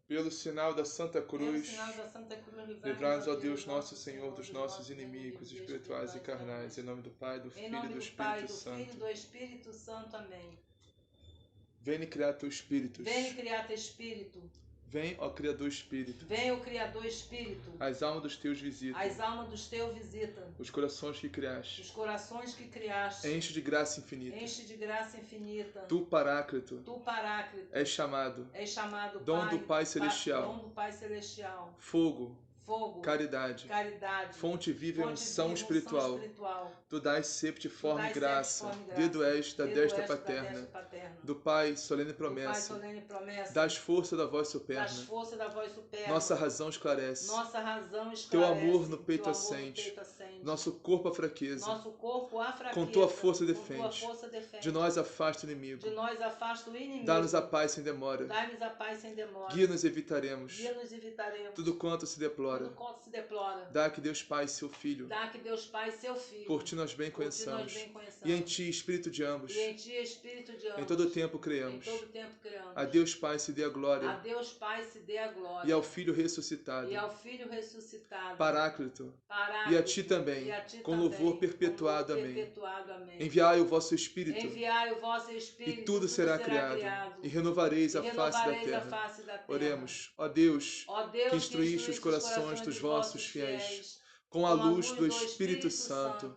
Pelo sinal da Santa Cruz, livrai-nos, ó Deus nosso Senhor, dos nossos inimigos espirituais e carnais, em nome do Pai, do Filho e do Espírito Santo. Amém. Vem criar teu Espírito. Vem criar teu Espírito. Vem, ó Criador Espírito. Vem, ó Criador Espírito. As almas dos teus visita. As almas dos teus visita. Os corações que criaste. Os corações que criaste. Enche de graça infinita. Enche de graça infinita. Tu, Paráclito. Tu, Paráclito. És chamado. És chamado Dom Pai, do Pai Celestial. Dom do Pai Celestial. Fogo. Fogo, caridade, fonte viva e unção espiritual. Tu dás septiforme graça, dedo és da destra paterna, do Pai solene promessa, das forças da voz superna, nossa razão esclarece, teu amor no peito acende, nosso corpo a fraqueza, com tua força defende, de nós afasta o inimigo, dá-nos a paz sem demora, guia-nos evitaremos, tudo quanto se deplora. Dá que Deus Pai seu Filho. Por ti nós bem conheçamos. E em ti, Espírito de ambos. Em todo o tempo criamos. A Deus Pai se dê a glória. E ao Filho ressuscitado. Paráclito. E a ti também. Com louvor perpetuado. Amém. Enviai o vosso Espírito. E tudo será criado. E renovareis a face da terra. Oremos. Ó Deus, que instruíste os corações dos vossos fiéis, com a luz do Espírito Santo,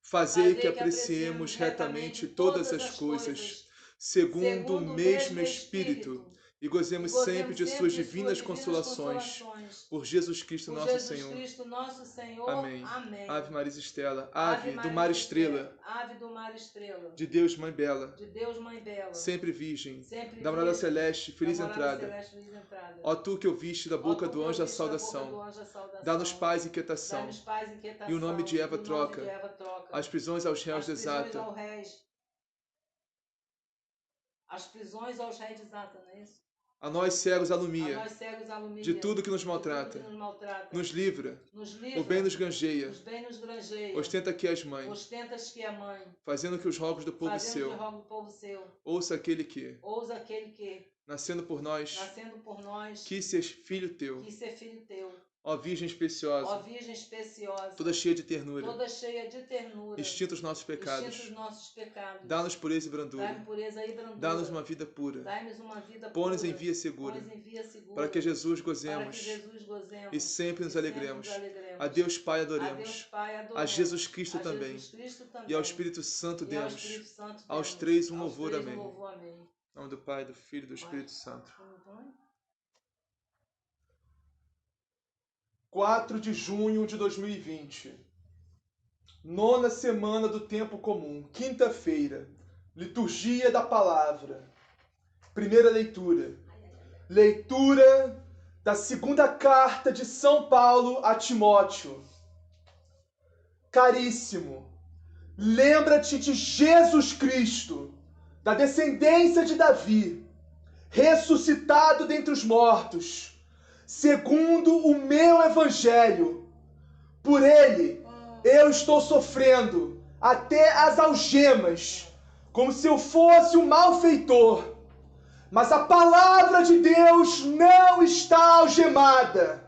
fazei que apreciemos retamente todas as coisas, segundo o mesmo Espírito, e gozemos sempre de suas divinas consolações, por Jesus Cristo nosso Senhor. Amém. Ave Maria Estela, ave do mar estrela, de Deus Mãe Bela, sempre virgem, da morada celeste, feliz entrada. Ó tu que ouviste da boca do anjo a saudação, dá-nos paz e inquietação, e o nome de Eva troca, as prisões aos réus desata. As prisões aos réus desata, não é isso? A nós cegos alumia, de tudo que nos maltrata, nos livra, o bem nos granjeia, ostenta que és mãe, fazendo que os rogos do povo seu, ouça aquele que, nascendo por nós, quis ser filho teu. Ó Virgem especiosa, toda cheia de ternura, extinta os nossos pecados, dá-nos pureza e brandura, dá-nos uma vida pura, põe-nos em via segura, para que Jesus gozemos e sempre nos alegremos. A Deus Pai adoremos, a Jesus Cristo também, e ao Espírito Santo demos, aos três um louvor. Amém. Em nome do Pai, do Filho e do Espírito Santo. 4 de junho de 2020, 9ª semana do tempo comum, quinta-feira, liturgia da palavra. Primeira leitura. Leitura da segunda carta de São Paulo a Timóteo. Caríssimo, lembra-te de Jesus Cristo, da descendência de Davi, ressuscitado dentre os mortos, segundo o meu evangelho. Por ele eu estou sofrendo até as algemas, como se eu fosse um malfeitor. Mas a palavra de Deus não está algemada.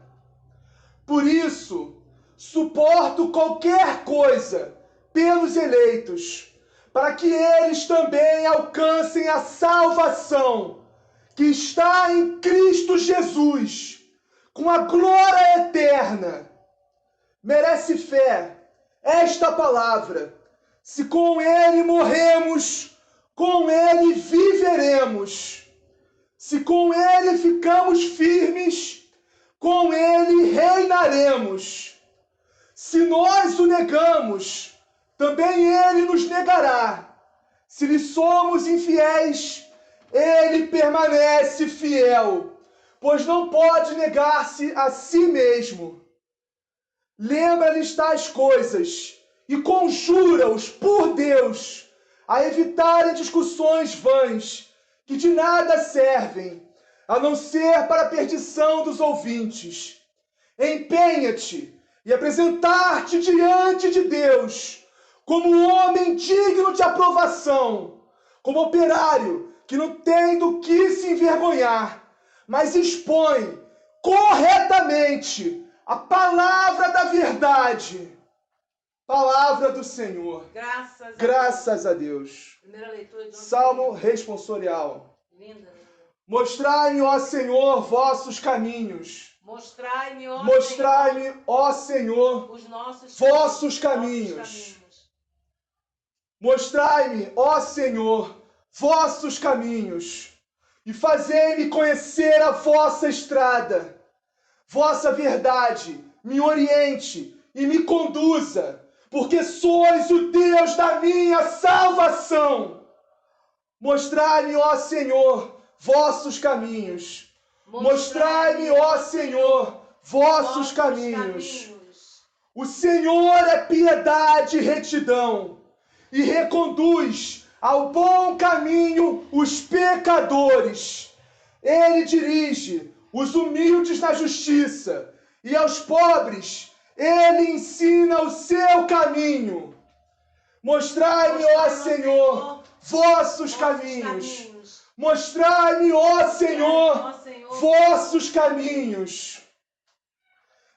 Por isso, suporto qualquer coisa pelos eleitos, para que eles também alcancem a salvação que está em Cristo Jesus, com a glória eterna. Merece fé esta palavra. Se com ele morremos, com ele viveremos. Se com ele ficamos firmes, com ele reinaremos. Se nós o negamos, também ele nos negará. Se lhe somos infiéis, ele permanece fiel, pois não pode negar-se a si mesmo. Lembra-lhes tais coisas e conjura-os por Deus a evitarem discussões vãs que de nada servem, a não ser para a perdição dos ouvintes. Empenha-te e apresentar-te diante de Deus como um homem digno de aprovação, como operário que não tem do que se envergonhar, mas expõe corretamente a palavra da verdade, palavra do Senhor. Graças a Deus. Primeira leitura de Salmo responsorial. Linda. Mostrai-me, ó Senhor, vossos caminhos. Mostrai-me, ó Senhor, os nossos vossos caminhos. Mostrai-me, ó Senhor, vossos caminhos, e fazei-me conhecer a vossa estrada. Vossa verdade me oriente e me conduza, porque sois o Deus da minha salvação. Mostrai-me, ó Senhor, vossos caminhos. Mostrai-me, ó Senhor, vossos caminhos. O Senhor é piedade e retidão, e reconduz ao bom caminho os pecadores. Ele dirige os humildes na justiça, e aos pobres ele ensina o seu caminho. Mostrai-me, ó Senhor, vossos caminhos. Mostrai-me, ó Senhor, vossos caminhos.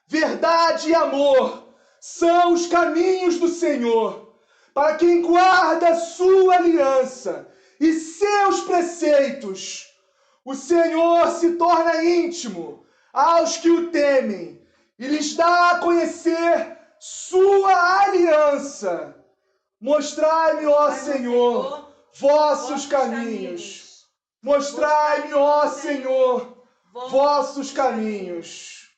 Verdade e amor são os caminhos do Senhor, para quem guarda sua aliança e seus preceitos. O Senhor se torna íntimo aos que o temem e lhes dá a conhecer sua aliança. Mostrai-me, ó Senhor, vossos caminhos. Mostrai-me, ó Senhor, vossos caminhos.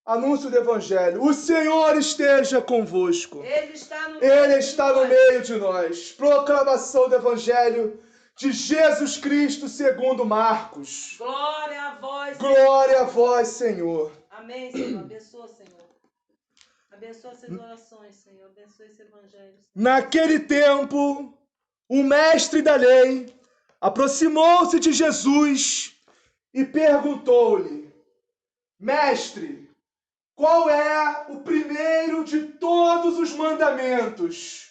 Anúncio do Evangelho. O Senhor esteja convosco. Ele está no meio de nós. Proclamação do Evangelho de Jesus Cristo segundo Marcos. Glória a vós, Senhor. Glória a vós, Senhor. Amém, Senhor. Abençoa, Senhor. Abençoa essas orações, Senhor. Abençoa esse Evangelho, Senhor. Naquele tempo, o mestre da lei aproximou-se de Jesus e perguntou-lhe: Mestre, qual é o primeiro de todos os mandamentos?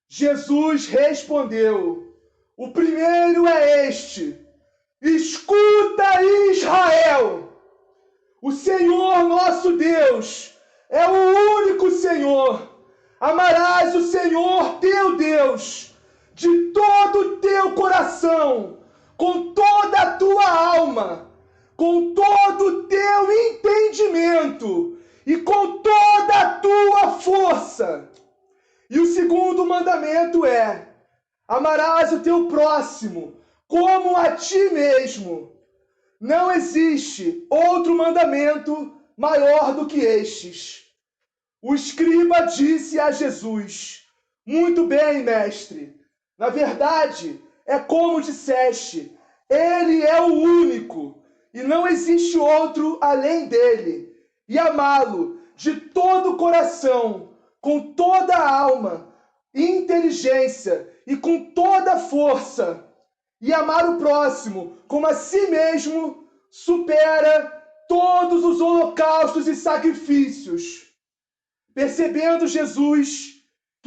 Jesus respondeu: O primeiro é este: Escuta, Israel! O Senhor nosso Deus é o único Senhor. Amarás o Senhor teu Deus de todo o teu coração, com toda a tua alma, com todo o teu entendimento e com toda a tua força. E o segundo mandamento é: amarás o teu próximo como a ti mesmo. Não existe outro mandamento maior do que estes. O escriba disse a Jesus: Muito bem, mestre. Na verdade, é como disseste, ele é o único, e não existe outro além dele. E amá-lo de todo o coração, com toda a alma, inteligência e com toda a força. E amar o próximo como a si mesmo supera todos os holocaustos e sacrifícios. Percebendo Jesus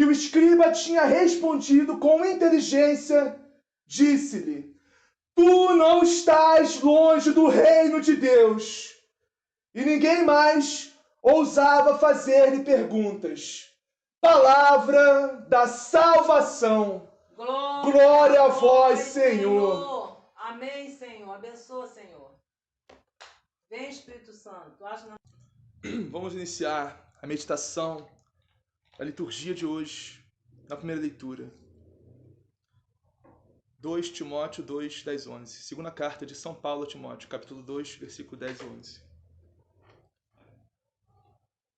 que o escriba tinha respondido com inteligência, disse-lhe: Tu não estás longe do reino de Deus. E ninguém mais ousava fazer-lhe perguntas. Palavra da salvação. Glória a vós, Senhor. Amém, Senhor. Abençoa, Senhor. Vem, Espírito Santo. Vamos iniciar a meditação da liturgia de hoje, na primeira leitura. 2 Timóteo 2, 10, 11. Segunda carta de São Paulo a Timóteo, capítulo 2, versículo 10 e 11.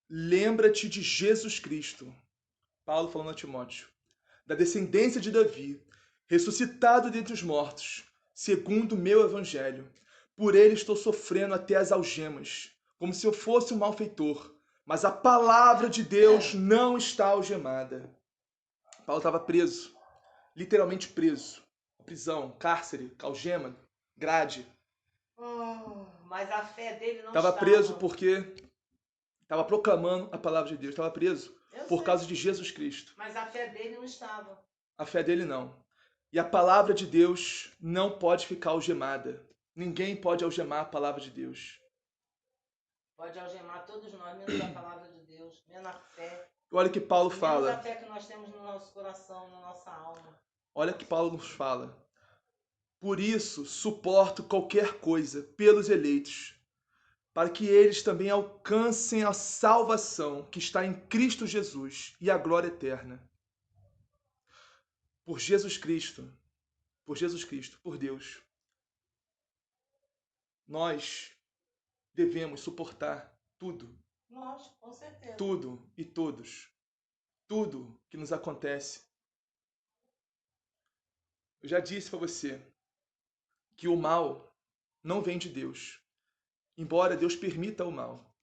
Lembra-te de Jesus Cristo, Paulo falando a Timóteo, da descendência de Davi, ressuscitado dentre os mortos, segundo o meu evangelho. Por ele estou sofrendo até as algemas, como se eu fosse um malfeitor, mas a palavra de Deus não está algemada. Paulo estava preso, literalmente preso. Prisão, cárcere, algema, grade. Mas a fé dele não estava preso porque estava proclamando a palavra de Deus. Estava preso por causa de Jesus Cristo. Mas a fé dele não estava. A fé dele não. E a palavra de Deus não pode ficar algemada. Ninguém pode algemar a palavra de Deus. Pode algemar todos nós, menos a palavra de Deus, menos a fé. Olha o que Paulo fala. Menos a fé que nós temos no nosso coração, na nossa alma. Olha o que Paulo nos fala. Por isso, suporto qualquer coisa pelos eleitos, para que eles também alcancem a salvação que está em Cristo Jesus e a glória eterna. Por Jesus Cristo, por Deus, nós devemos suportar tudo. Nós, com certeza. Tudo e todos. Tudo que nos acontece. Eu já disse para você que o mal não vem de Deus, embora Deus permita o mal.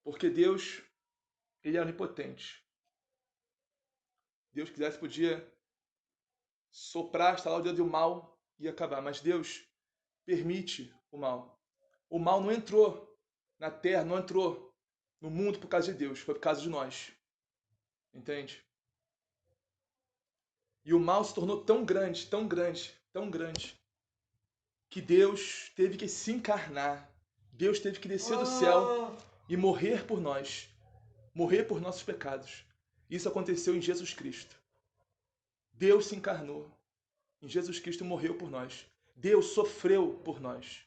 Porque Deus, ele é onipotente. Deus quisesse, podia soprar, estalar o dedo do mal e acabar. Mas Deus permite o mal. O mal não entrou na terra, não entrou no mundo por causa de Deus, foi por causa de nós. Entende? E o mal se tornou tão grande, tão grande, tão grande, que Deus teve que se encarnar. Deus teve que descer do céu e morrer por nós. Morrer por nossos pecados. Isso aconteceu em Jesus Cristo. Deus se encarnou. Em Jesus Cristo morreu por nós. Deus sofreu por nós.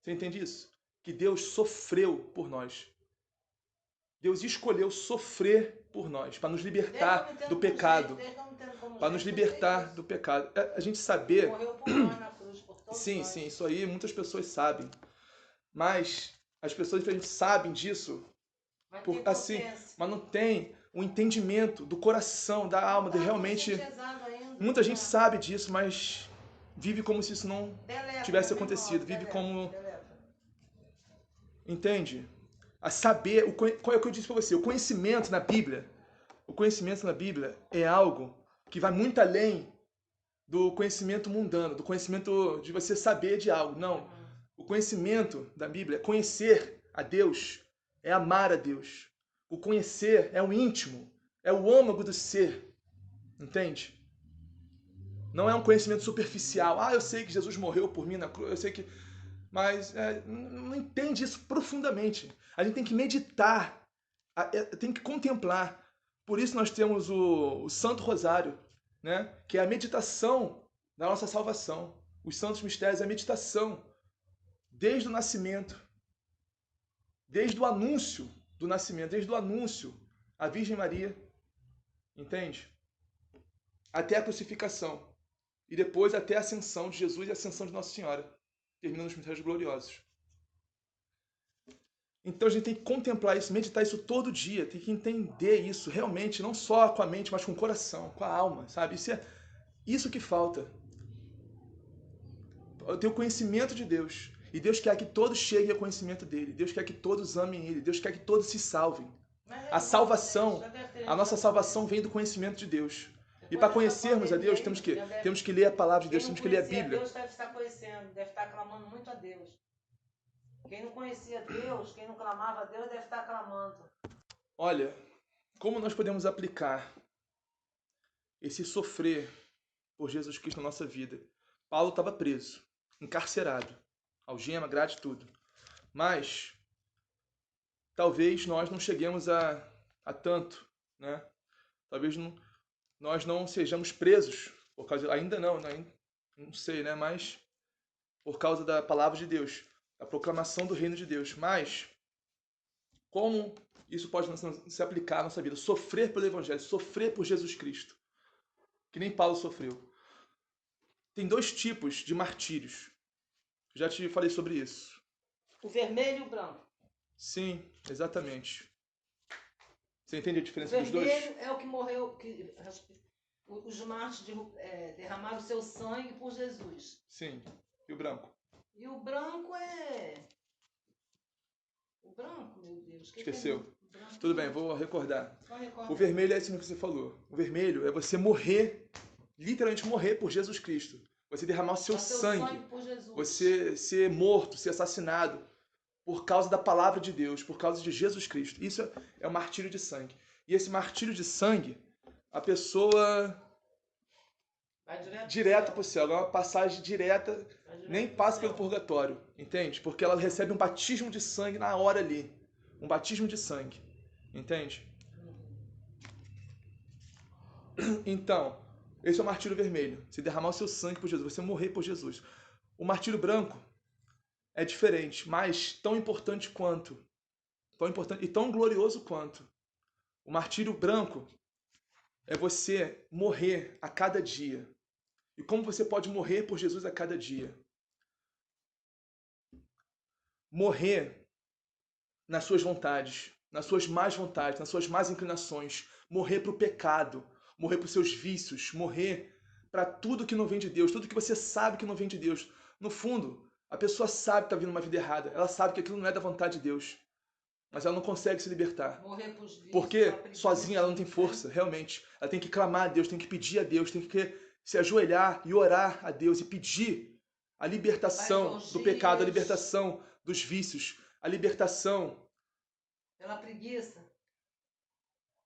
Você entende isso? Que Deus sofreu por nós. Deus escolheu sofrer por nós, para nos libertar do pecado. Para nos libertar do pecado. A gente saber... Morreu por nós na cruz, por todos sim, nós. sim, isso aí muitas pessoas sabem. Mas as pessoas sabem disso, mas não tem o entendimento do coração, da alma, de realmente... Muita gente sabe disso, mas vive como se isso não tivesse acontecido. Vive como... Entende? A saber, qual é o que eu disse para você? O conhecimento na Bíblia é algo que vai muito além do conhecimento mundano, do conhecimento de você saber de algo. Não. O conhecimento da Bíblia é conhecer a Deus, é amar a Deus. O conhecer é o íntimo, é o âmago do ser. Entende? Não é um conhecimento superficial. Eu sei que Jesus morreu por mim na cruz, eu sei que... Mas não entende isso profundamente. A gente tem que meditar, tem que contemplar. Por isso nós temos o Santo Rosário, né? Que é a meditação da nossa salvação. Os santos mistérios é a meditação desde o nascimento, desde o anúncio do nascimento, desde o anúncio à Virgem Maria, entende? Até a crucificação. E depois até a ascensão de Jesus e a ascensão de Nossa Senhora. Termina nos mistérios gloriosos. Então a gente tem que contemplar isso, meditar isso todo dia, tem que entender isso realmente, não só com a mente, mas com o coração, com a alma, sabe? Isso que falta. Eu tenho conhecimento de Deus. E Deus quer que todos cheguem ao conhecimento dele. Deus quer que todos amem ele. Deus quer que todos se salvem. A salvação, a nossa salvação vem do conhecimento de Deus. E para conhecermos a Deus, temos que ler a palavra de Deus, temos que ler a Bíblia. Deus deve estar conhecendo, deve estar clamando muito a Deus. Quem não conhecia Deus, quem não clamava a Deus, deve estar clamando. Olha, como nós podemos aplicar esse sofrer por Jesus Cristo na nossa vida? Paulo estava preso, encarcerado, algema, grade, tudo. Mas talvez nós não cheguemos a tanto, né? Talvez nós não sejamos presos, por causa, ainda não sei, né? Mas por causa da palavra de Deus, a proclamação do reino de Deus. Mas como isso pode se aplicar à nossa vida? Sofrer pelo Evangelho, sofrer por Jesus Cristo, que nem Paulo sofreu. Tem 2 tipos de martírios. Já te falei sobre isso. O vermelho e o branco. Sim, exatamente. Você entende a diferença dos dois? O vermelho é o que morreu, os mártires derramaram o seu sangue por Jesus. Sim. E o branco? E o branco é... O branco, meu Deus. Esqueceu? Tudo bem, vou recordar. O vermelho é isso que você falou. O vermelho é você morrer, literalmente morrer por Jesus Cristo. Você derramar o seu sangue por Jesus. Você ser morto, ser assassinado por causa da palavra de Deus, por causa de Jesus Cristo. Isso é o martírio de sangue. E esse martírio de sangue, a pessoa Vai direto para o céu. É uma passagem direta, nem passa pelo purgatório, entende? Porque ela recebe um batismo de sangue na hora ali. Um batismo de sangue, entende? Então, esse é o martírio vermelho. Você derramar o seu sangue por Jesus, você morrer por Jesus. O martírio branco é diferente, mas tão importante quanto. Tão importante e tão glorioso quanto. O martírio branco é você morrer a cada dia. E como você pode morrer por Jesus a cada dia? Morrer nas suas vontades, nas suas más vontades, nas suas más inclinações. Morrer para o pecado, morrer para os seus vícios, morrer para tudo que não vem de Deus, tudo que você sabe que não vem de Deus. No fundo, a pessoa sabe que está vindo uma vida errada, ela sabe que aquilo não é da vontade de Deus, mas ela não consegue se libertar. Morrer pros vícios, porque sozinha ela não tem força, realmente. Ela tem que clamar a Deus, tem que pedir a Deus, tem que se ajoelhar e orar a Deus e pedir a libertação do pecado, a libertação dos vícios, a libertação pela preguiça.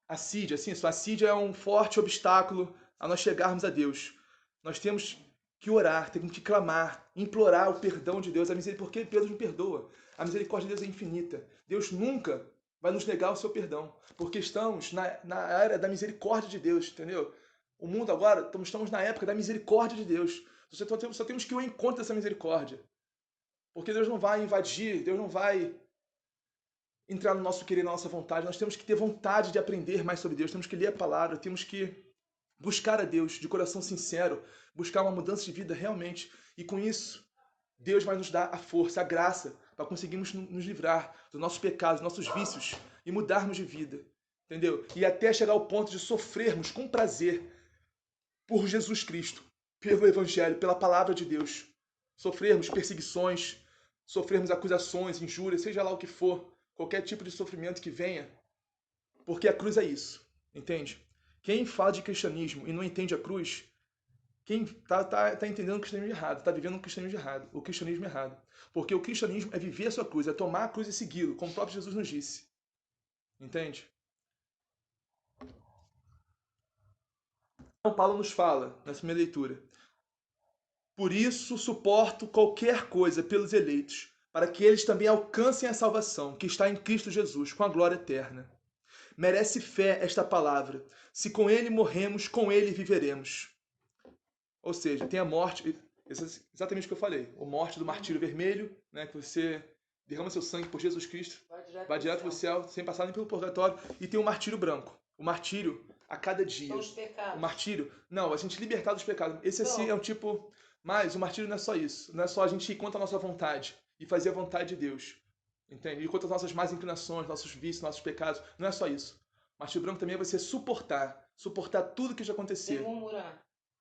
Assídia, assim, a assídia é um forte obstáculo a nós chegarmos a Deus. Nós temos que orar, temos que clamar, implorar o perdão de Deus, a misericórdia, porque Deus nos perdoa. A misericórdia de Deus é infinita. Deus nunca vai nos negar o seu perdão, porque estamos na era da misericórdia de Deus, entendeu? O mundo agora, estamos na época da misericórdia de Deus. Só temos que ir ao encontro dessa misericórdia. Porque Deus não vai invadir, Deus não vai entrar no nosso querer, na nossa vontade. Nós temos que ter vontade de aprender mais sobre Deus, temos que ler a palavra, temos que buscar a Deus de coração sincero, buscar uma mudança de vida realmente. E com isso, Deus vai nos dar a força, a graça, para conseguirmos nos livrar dos nossos pecados, dos nossos vícios e mudarmos de vida. Entendeu? E até chegar ao ponto de sofrermos com prazer por Jesus Cristo, pelo Evangelho, pela palavra de Deus. Sofrermos perseguições, sofrermos acusações, injúrias, seja lá o que for, qualquer tipo de sofrimento que venha, porque a cruz é isso, entende? Quem fala de cristianismo e não entende a cruz, quem tá entendendo o cristianismo errado, está vivendo o cristianismo errado. Porque o cristianismo é viver a sua cruz, é tomar a cruz e segui-lo, como o próprio Jesus nos disse. Entende? Então Paulo nos fala, nessa primeira leitura: por isso suporto qualquer coisa pelos eleitos, para que eles também alcancem a salvação que está em Cristo Jesus, com a glória eterna. Merece fé esta palavra. Se com ele morremos, com ele viveremos. Ou seja, tem a morte, exatamente o que eu falei, a morte do martírio vermelho, né, que você derrama seu sangue por Jesus Cristo, vai direto para o céu, sem passar nem pelo purgatório, e tem o martírio branco. O martírio a cada dia. São os pecados. O martírio, não, a gente libertar dos pecados. Esse assim é um tipo, mas o martírio não é só isso, não é só a gente ir contra a nossa vontade e fazer a vontade de Deus. Entende? E contra as nossas más inclinações, nossos vícios, nossos pecados. Não é só isso. O martírio branco também é você suportar tudo que já aconteceu.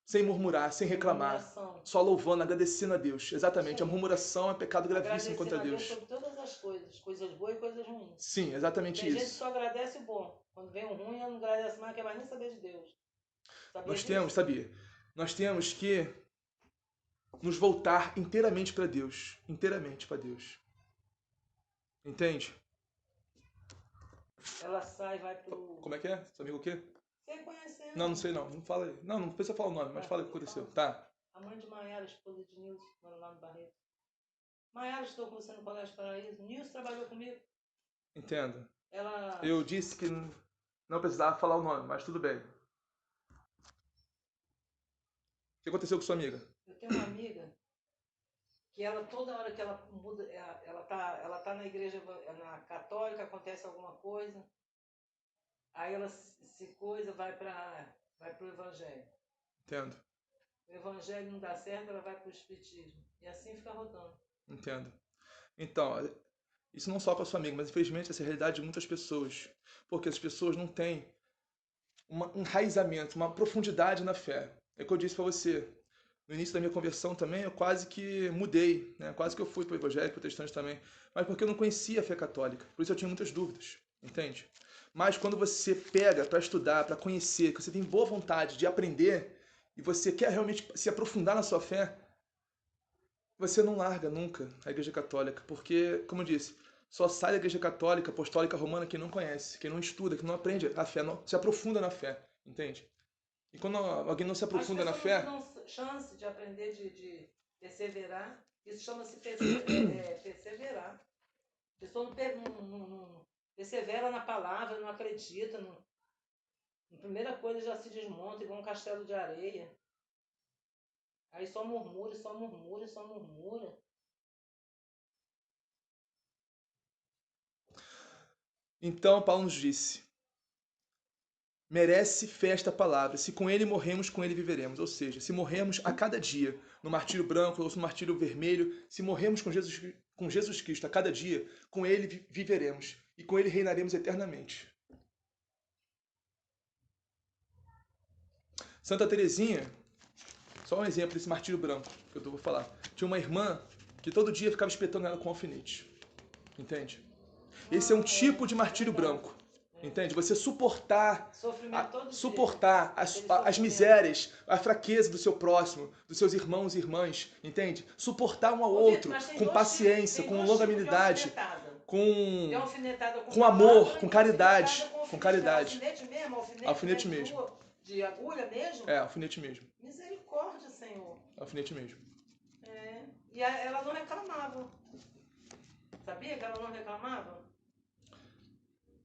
Sem murmurar, sem reclamar. Só louvando, agradecendo a Deus. Exatamente. Sim. A murmuração é pecado gravíssimo contra Deus. Sobre todas as coisas boas e coisas ruins. Sim, exatamente Tem isso. Tem gente que só agradece o bom. Quando vem o ruim, ela não agradece mais, não quer mais nem saber de Deus. Nós temos que nos voltar inteiramente para Deus. Inteiramente para Deus. Entende? Ela sai e vai pro... Como é que é? Seu amigo o quê? Você conheceu? Não sei não. Não fala aí. Não precisa falar o nome, mas fala o que aconteceu. Tá. A mãe de Maiara, esposa de Nilson, mora lá no Barreto. Maiara, estou com você no Colégio Paraíso. Nilson trabalhou comigo. Entendo. Ela... Eu disse que não precisava falar o nome, mas tudo bem. O que aconteceu com sua amiga? Eu tenho uma amiga que ela, toda hora que ela muda, ela tá na igreja, na católica, acontece alguma coisa, aí ela se coisa, vai pro evangelho. Entendo. O evangelho não dá certo, ela vai pro espiritismo. E assim fica rodando. Entendo. Então, isso não só com a sua amiga, mas infelizmente essa é a realidade de muitas pessoas. Porque as pessoas não têm um enraizamento, uma profundidade na fé. É o que eu disse para você. No início da minha conversão também, eu quase que mudei, né? Quase que eu fui para o evangélico, protestante também. Mas porque eu não conhecia a fé católica. Por isso eu tinha muitas dúvidas, entende? Mas quando você pega para estudar, para conhecer, que você tem boa vontade de aprender, e você quer realmente se aprofundar na sua fé, você não larga nunca a Igreja Católica. Porque, como eu disse, só sai da Igreja Católica, Apostólica Romana, quem não conhece, quem não estuda, quem não aprende a fé, não se aprofunda na fé, entende? E quando alguém não se aprofunda na fé... chance de aprender, de perseverar. Isso chama-se perseverar. A pessoa não persevera na palavra, não acredita. A primeira coisa já se desmonta, igual um castelo de areia. Aí só murmura, só murmura, só murmura. Então Paulo nos disse: merece fé esta palavra. Se com ele morremos, com ele viveremos. Ou seja, se morremos a cada dia, no martírio branco ou no martírio vermelho, se morremos com Jesus Cristo a cada dia, com ele viveremos e com ele reinaremos eternamente. Santa Teresinha, só um exemplo desse martírio branco que eu vou falar. Tinha uma irmã que todo dia ficava espetando ela com alfinete. Entende? Esse é um tipo de martírio branco. Entende? Você suportar as misérias, a fraqueza do seu próximo, dos seus irmãos e irmãs, entende? Suportar um ao outro com paciência, com longanimidade, com amor, com caridade. Com caridade. Alfinete mesmo. De agulha mesmo? Alfinete mesmo. Misericórdia, Senhor. Alfinete mesmo. E ela não reclamava. Sabia que ela não reclamava?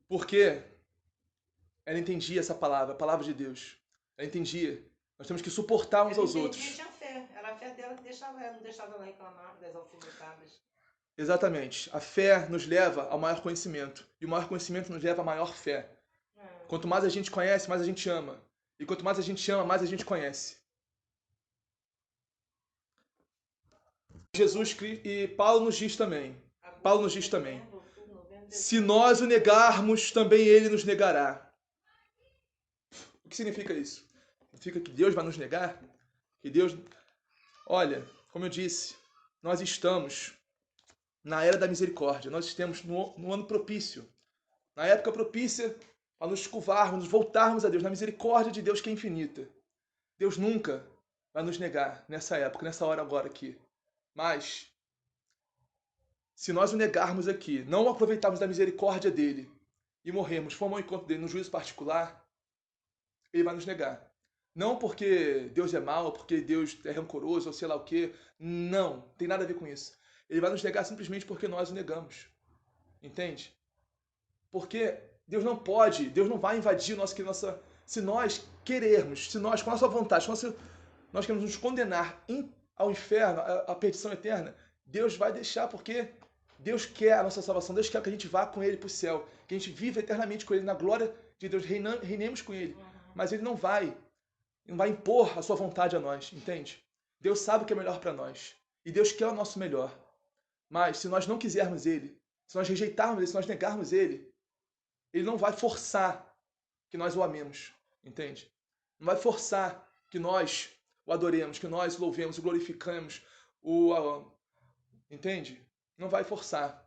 Porque ela entendia essa palavra, a palavra de Deus. Ela entendia. Nós temos que suportar uns aos outros. Ela tinha fé. Era a fé dela que não deixava ela reclamar das alfinetadas. Exatamente. A fé nos leva ao maior conhecimento. E o maior conhecimento nos leva à maior fé. Quanto mais a gente conhece, mais a gente ama. E quanto mais a gente ama, mais a gente conhece. Jesus e Paulo nos diz também. Se nós o negarmos, também ele nos negará. O que significa isso? Significa que Deus vai nos negar? Que Deus... Olha, como eu disse, nós estamos na era da misericórdia. Nós estamos no ano propício. Na época propícia a nos curvarmos, nos voltarmos a Deus, na misericórdia de Deus que é infinita. Deus nunca vai nos negar nessa época, nessa hora agora aqui. Mas, se nós o negarmos aqui, não aproveitarmos da misericórdia dele e morrermos, formos ao encontro dele no juízo particular, ele vai nos negar. Não porque Deus é mau, porque Deus é rancoroso ou sei lá o quê. Não, tem nada a ver com isso. Ele vai nos negar simplesmente porque nós o negamos. Entende? Porque Deus não pode, Deus não vai invadir se nós querermos, se nós, com a nossa vontade, nós queremos nos condenar ao inferno, à perdição eterna, Deus vai deixar, porque Deus quer a nossa salvação, Deus quer que a gente vá com Ele para o céu, que a gente viva eternamente com Ele, na glória de Deus, reinemos com Ele. Mas Ele não vai impor a sua vontade a nós, entende? Deus sabe o que é melhor para nós, e Deus quer o nosso melhor. Mas se nós não quisermos Ele, se nós rejeitarmos Ele, se nós negarmos Ele, Ele não vai forçar que nós o amemos, entende? Não vai forçar que nós o adoremos, que nós o louvemos, o glorificamos, entende? Não vai forçar.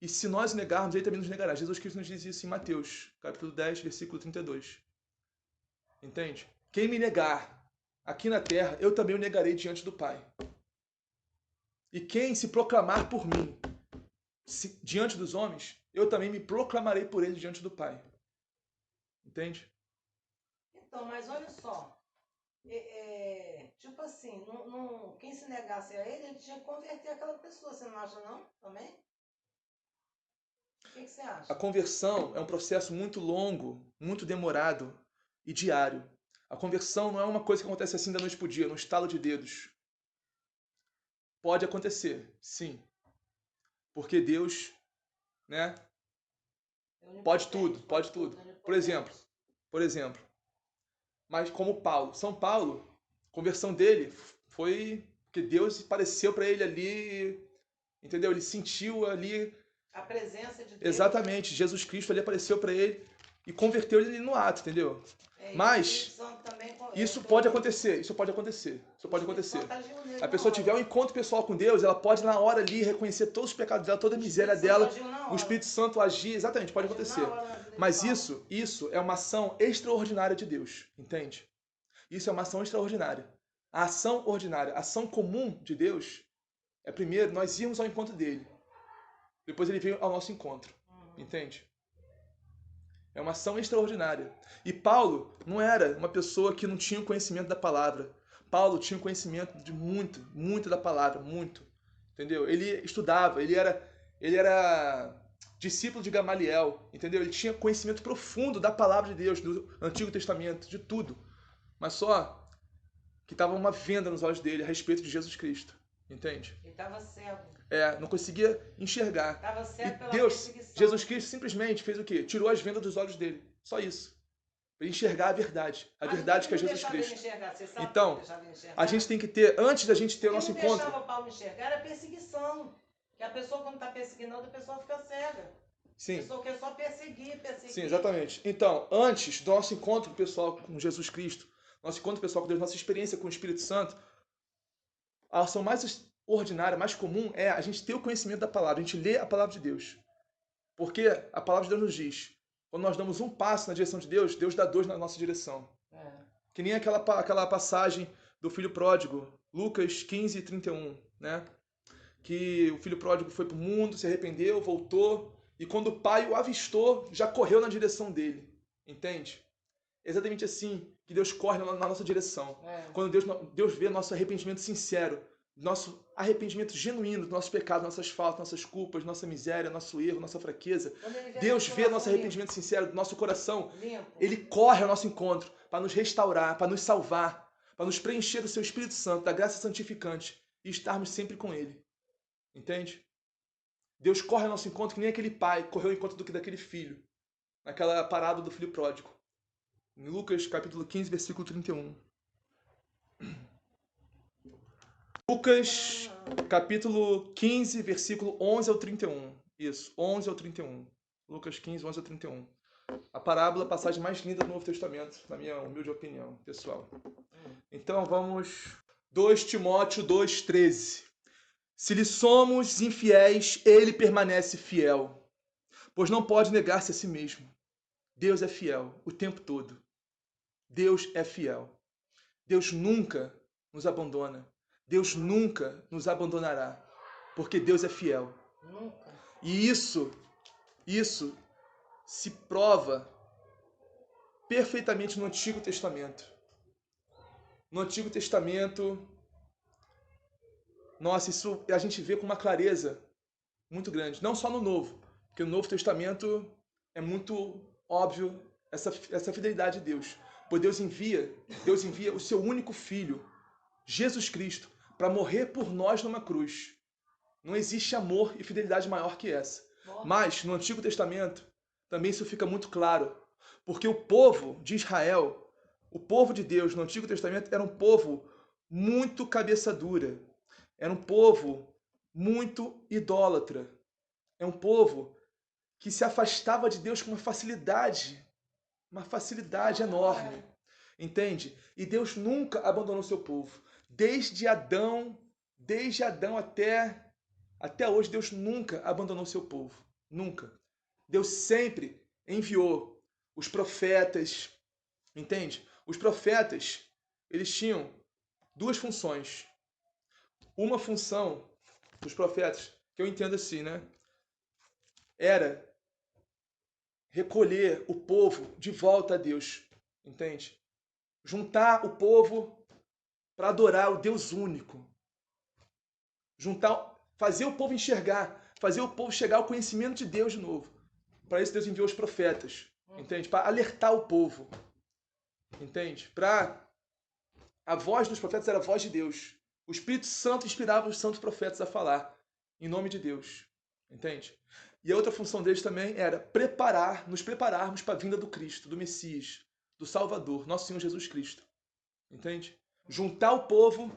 E se nós o negarmos, Ele também nos negará. Jesus Cristo nos diz isso em Mateus, capítulo 10, versículo 32. Entende? Quem me negar aqui na terra, eu também o negarei diante do Pai. E quem se proclamar por mim diante dos homens, eu também me proclamarei por ele diante do Pai. Entende? Então, mas olha só. Tipo assim, quem se negasse a ele tinha que converter aquela pessoa. Você não acha não? Também? O que você acha? A conversão é um processo muito longo, muito demorado e diário. A conversão não é uma coisa que acontece assim da noite para o dia, no estalo de dedos. Pode acontecer, sim. Porque Deus, né? Pode tudo. Por exemplo, mas como Paulo. São Paulo, a conversão dele foi que Deus apareceu para ele ali, entendeu? Ele sentiu ali a presença de Deus. Exatamente, Jesus Cristo ali apareceu para ele e converteu ele no ato, entendeu? Mas isso pode acontecer. A pessoa tiver um encontro pessoal com Deus, ela pode na hora ali reconhecer todos os pecados dela, toda a miséria dela, o Espírito Santo agir, exatamente, pode acontecer. Mas isso é uma ação extraordinária de Deus, entende? Isso é uma ação extraordinária. A ação ordinária, a ação comum de Deus é primeiro nós irmos ao encontro dele. Depois ele veio ao nosso encontro, entende? É uma ação extraordinária. E Paulo não era uma pessoa que não tinha o conhecimento da palavra. Paulo tinha conhecimento de muito da palavra, muito. Entendeu? Ele estudava, ele era discípulo de Gamaliel, entendeu? Ele tinha conhecimento profundo da palavra de Deus, do Antigo Testamento, de tudo. Mas só que estava uma venda nos olhos dele a respeito de Jesus Cristo, entende? Ele estava cego. Não conseguia enxergar. Estava cego pela Deus, perseguição. Jesus Cristo simplesmente fez o quê? Tirou as vendas dos olhos dele. Só isso. Para enxergar a verdade. A verdade que é Jesus Cristo. Então, a gente tem que ter, antes da gente ter o nosso encontro... O que não deixava Paulo enxergar era perseguição. Que a pessoa, quando está perseguindo outra, a pessoa fica cega. Sim. A pessoa quer só perseguir. Sim, exatamente. Então, antes do nosso encontro pessoal com Jesus Cristo, nosso encontro pessoal com Deus, nossa experiência com o Espírito Santo, a ação mais ordinária, mais comum é a gente ter o conhecimento da palavra, a gente lê a palavra de Deus. Porque a palavra de Deus nos diz, quando nós damos um passo na direção de Deus, Deus dá dois na nossa direção. Que nem aquela passagem do filho pródigo, Lucas 15, 31, né? Que o filho pródigo foi para o mundo, se arrependeu, voltou, e quando o pai o avistou, já correu na direção dele. Entende? É exatamente assim que Deus corre na nossa direção. Quando Deus vê nosso arrependimento sincero, nosso arrependimento genuíno dos nossos pecados, nossas faltas, nossas culpas, nossa miséria, nosso erro, nossa fraqueza. Deus vê nosso arrependimento sincero do nosso coração. Ele corre ao nosso encontro para nos restaurar, para nos salvar, para nos preencher do seu Espírito Santo, da graça santificante e estarmos sempre com Ele. Entende? Deus corre ao nosso encontro que nem aquele pai correu ao encontro daquele filho, naquela parada do filho pródigo. Em Lucas capítulo 15, versículo 31. Lucas, capítulo 15, versículo 11 ao 31. Isso, 11 ao 31. Lucas 15, 11 ao 31. A parábola, a passagem mais linda do Novo Testamento, na minha humilde opinião, pessoal. Então vamos... 2 Timóteo 2, 13. Se lhe somos infiéis, ele permanece fiel, pois não pode negar-se a si mesmo. Deus é fiel o tempo todo. Deus é fiel. Deus nunca nos abandona. Deus nunca nos abandonará, porque Deus é fiel. Nunca. E isso se prova perfeitamente no Antigo Testamento. No Antigo Testamento, nossa, isso a gente vê com uma clareza muito grande. Não só no Novo, porque no Novo Testamento é muito óbvio essa fidelidade de Deus. Pois Deus envia o seu único Filho, Jesus Cristo, para morrer por nós numa cruz. Não existe amor e fidelidade maior que essa. Mas, no Antigo Testamento, também isso fica muito claro. Porque o povo de Israel, o povo de Deus no Antigo Testamento, era um povo muito cabeça dura. Era um povo muito idólatra. É um povo que se afastava de Deus com uma facilidade enorme. Entende? E Deus nunca abandonou seu povo. Desde Adão até hoje, Deus nunca abandonou seu povo. Nunca. Deus sempre enviou os profetas. Entende? Os profetas, eles tinham duas funções. Uma função dos profetas, que eu entendo assim, né? Era recolher o povo de volta a Deus. Entende? Juntar o povo para adorar o Deus único. Fazer o povo enxergar, fazer o povo chegar ao conhecimento de Deus de novo. Para isso Deus enviou os profetas, entende? Para alertar o povo, entende? A voz dos profetas era a voz de Deus. O Espírito Santo inspirava os santos profetas a falar em nome de Deus, entende? E a outra função deles também era nos prepararmos para a vinda do Cristo, do Messias, do Salvador, nosso Senhor Jesus Cristo, entende? Juntar o povo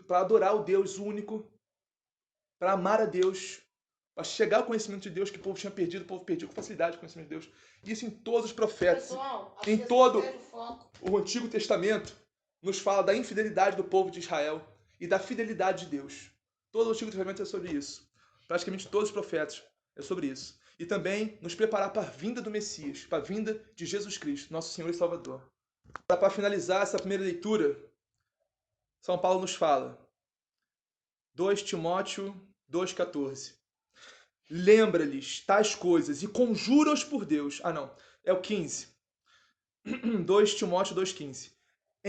para adorar o Deus único, para amar a Deus, para chegar ao conhecimento de Deus que o povo tinha perdido, o povo perdia com facilidade o conhecimento de Deus. Isso em todos os profetas. Pessoal, em todo o Antigo Testamento nos fala da infidelidade do povo de Israel e da fidelidade de Deus. Todo o Antigo Testamento é sobre isso. Praticamente todos os profetas é sobre isso. E também nos preparar para a vinda do Messias, para a vinda de Jesus Cristo, nosso Senhor e Salvador. Para finalizar essa primeira leitura, São Paulo nos fala, 2 Timóteo 2,14. Lembra-lhes tais coisas e conjura-os por Deus. É o 15. 2 Timóteo 2,15.